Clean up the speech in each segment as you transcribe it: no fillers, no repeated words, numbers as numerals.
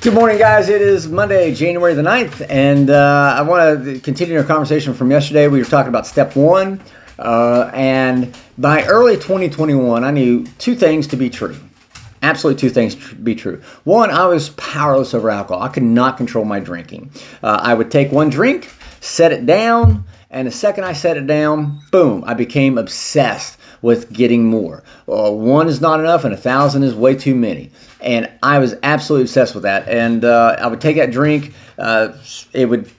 Good morning, guys. It is Monday, January the 9th, and I want to continue our conversation from yesterday. We were talking about step one, and by early 2021, I knew two things to be true. Absolutely two things to be true. One, I was powerless over alcohol. I could not control my drinking. I would take one drink, set it down, and the second I set it down, boom, I became obsessed with getting more. One is not enough, and 1,000 is way too many. And I was absolutely obsessed with that. And I would take that drink. It would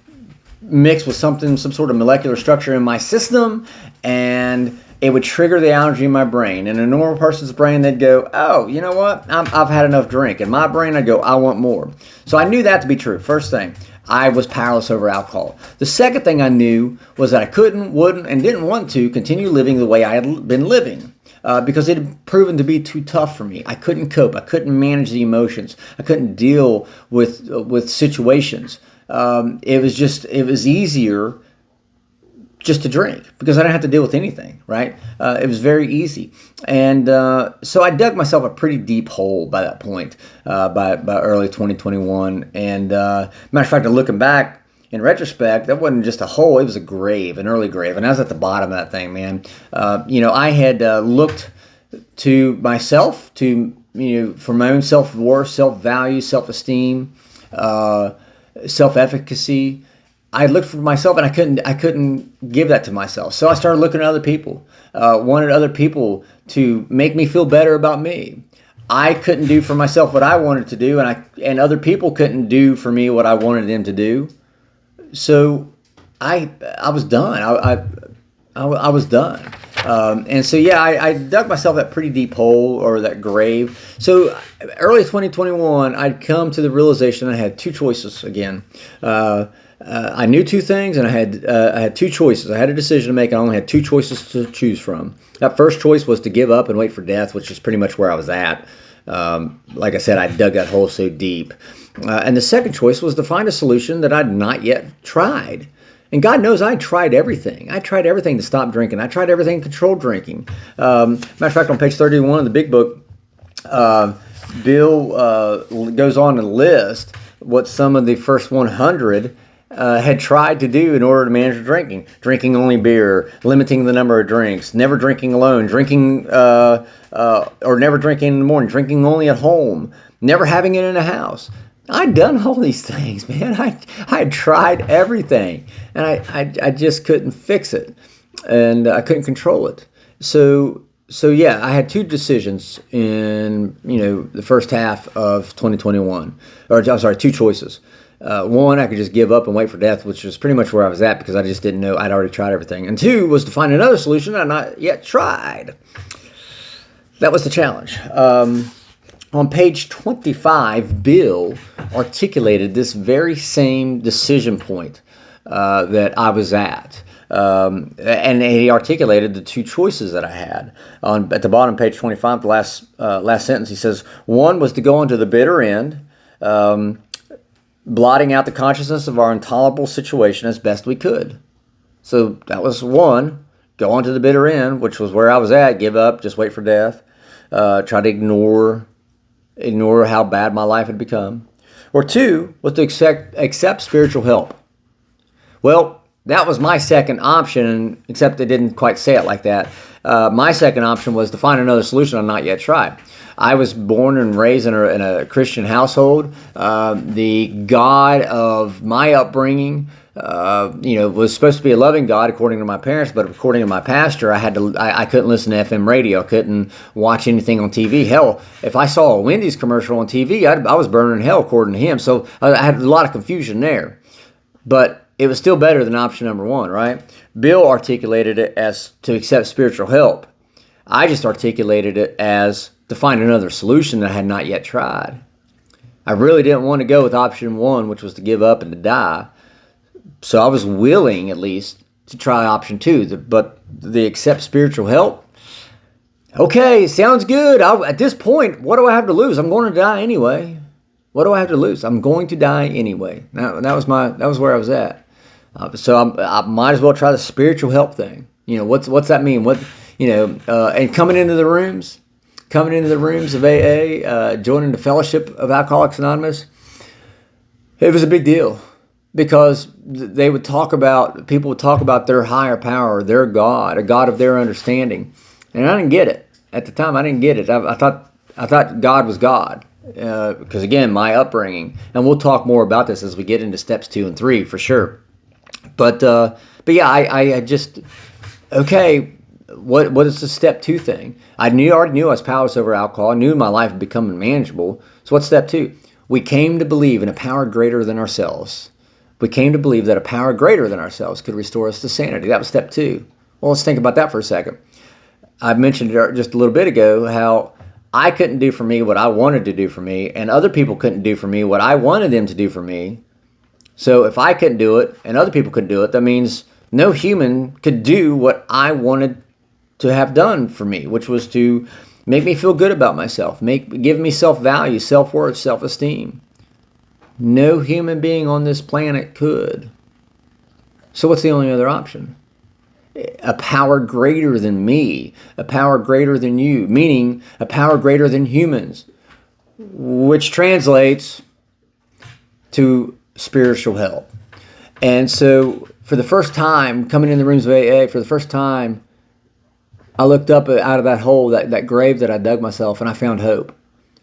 mix with some sort of molecular structure in my system, and it would trigger the allergy in my brain. In a normal person's brain, they'd go, "Oh, you know what? I've had enough drink." In my brain, I'd go, "I want more." So I knew that to be true. First thing, I was powerless over alcohol. The second thing I knew was that I couldn't, wouldn't, and didn't want to continue living the way I had been living. Because it had proven to be too tough for me. I couldn't cope. I couldn't manage the emotions. I couldn't deal with situations. It was easier just to drink because I didn't have to deal with anything, right? It was very easy. And so I dug myself a pretty deep hole by that point, by early 2021. And matter of fact, looking back, in retrospect, that wasn't just a hole, it was a grave, an early grave. And I was at the bottom of that thing, man. I had looked to myself, for my own self-worth, self-value, self-esteem, self-efficacy. I looked for myself, and I couldn't give that to myself. So I started looking at other people, wanted other people to make me feel better about me. I couldn't do for myself what I wanted to do, and other people couldn't do for me what I wanted them to do. So I was done. I was done. And so, yeah, I dug myself that pretty deep hole, or that grave. So early 2021, I'd come to the realization I had two choices again. I knew two things, and I had two choices. I had a decision to make, and I only had two choices to choose from. That first choice was to give up and wait for death, which is pretty much where I was at. Like I said, I dug that hole so deep. And the second choice was to find a solution that I'd not yet tried. And God knows I tried everything. I tried everything to stop drinking. I tried everything to control drinking. Matter of fact, on page 31 of the big book, Bill goes on to list what some of the first 100 had tried to do in order to manage drinking. Drinking only beer, limiting the number of drinks, never drinking alone, drinking or never drinking in the morning, drinking only at home, never having it in a house. I'd done all these things, man. I tried everything, and I just couldn't fix it, and I couldn't control it. So yeah, I had two decisions in the first half of 2021, or I'm sorry, two choices. One, I could just give up and wait for death, which was pretty much where I was at because I just didn't know. I'd already tried everything. And two was to find another solution I'd not yet tried. That was the challenge. On page 25, Bill articulated this very same decision point that I was at. And he articulated the two choices that I had. At the bottom of page 25, the last sentence, he says, one was to go on to the bitter end, blotting out the consciousness of our intolerable situation as best we could. So that was one, go on to the bitter end, which was where I was at, give up, just wait for death, try to ignore how bad my life had become. Or two was to accept spiritual help. Well, that was my second option, except they didn't quite say it like that. My second option was to find another solution I've not yet tried. I was born and raised in a Christian household. The God of my upbringing, was supposed to be a loving God according to my parents, but according to my pastor, I couldn't listen to FM radio. I couldn't watch anything on TV. Hell, if I saw a Wendy's commercial on TV, I was burning in hell according to him. So I had a lot of confusion there. But it was still better than option number one, right? Bill articulated it as to accept spiritual help. I just articulated it as to find another solution that I had not yet tried. I really didn't want to go with option one, which was to give up and to die. So I was willing, at least, to try option two. But the accept spiritual help, okay, sounds good. At this point, what do I have to lose? I'm going to die anyway. What do I have to lose? I'm going to die anyway. Now, that was where I was at. So I might as well try the spiritual help thing. What's that mean? And coming into the rooms of AA, joining the Fellowship of Alcoholics Anonymous, It was a big deal because people would talk about their higher power, their God, a God of their understanding. And I didn't get it. At the time, I didn't get it. I thought God was God. Because again, my upbringing, and we'll talk more about this as we get into steps 2 and 3 for sure. But yeah, I just, okay, what is the step 2 thing? I already knew I was powerless over alcohol. I knew my life had become unmanageable. So what's step 2? We came to believe in a power greater than ourselves. We came to believe that a power greater than ourselves could restore us to sanity. That was step 2. Well, let's think about that for a second. I mentioned it just a little bit ago how I couldn't do for me what I wanted to do for me, and other people couldn't do for me what I wanted them to do for me. So if I couldn't do it and other people couldn't do it, that means no human could do what I wanted to have done for me, which was to make me feel good about myself, give me self-value, self-worth, self-esteem. No human being on this planet could. So what's the only other option? A power greater than me, a power greater than you, meaning a power greater than humans, which translates to spiritual help. And so for the first time, coming in the rooms of AA, for the first time, I looked up out of that hole, that grave that I dug myself, and I found hope.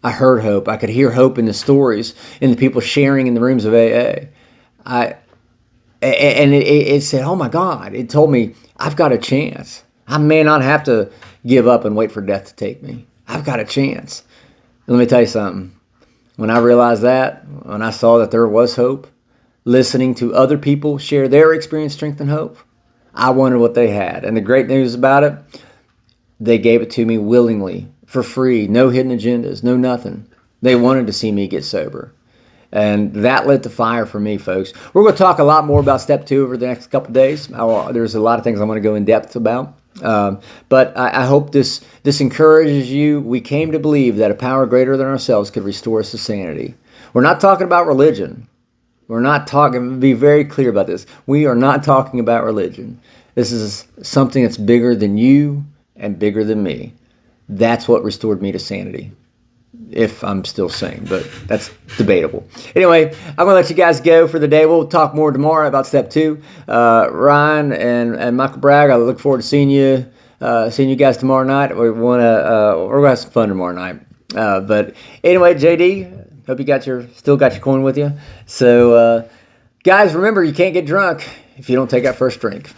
I heard hope. I could hear hope in the stories, in the people sharing in the rooms of AA. It said, oh my God, it told me, I've got a chance. I may not have to give up and wait for death to take me. I've got a chance. Let me tell you something. When I realized that, when I saw that there was hope, listening to other people share their experience, strength, and hope, I wondered what they had. And the great news about it, they gave it to me willingly, for free, no hidden agendas, no nothing. They wanted to see me get sober. And that lit the fire for me, folks. We're going to talk a lot more about step 2 over the next couple of days. There's a lot of things I want to go in depth about. But I hope this encourages you. We came to believe that a power greater than ourselves could restore us to sanity. We're not talking about religion. We're not talking, be very clear about this. We are not talking about religion. This is something that's bigger than you and bigger than me. That's what restored me to sanity. If I'm still sane, but that's debatable. Anyway, I'm going to let you guys go for the day. We'll talk more tomorrow about step 2. Ryan and Michael Bragg, I look forward to seeing you guys tomorrow night. We're going to have some fun tomorrow night. But anyway, JD, hope you still got your coin with you. So, guys, remember, you can't get drunk if you don't take that first drink.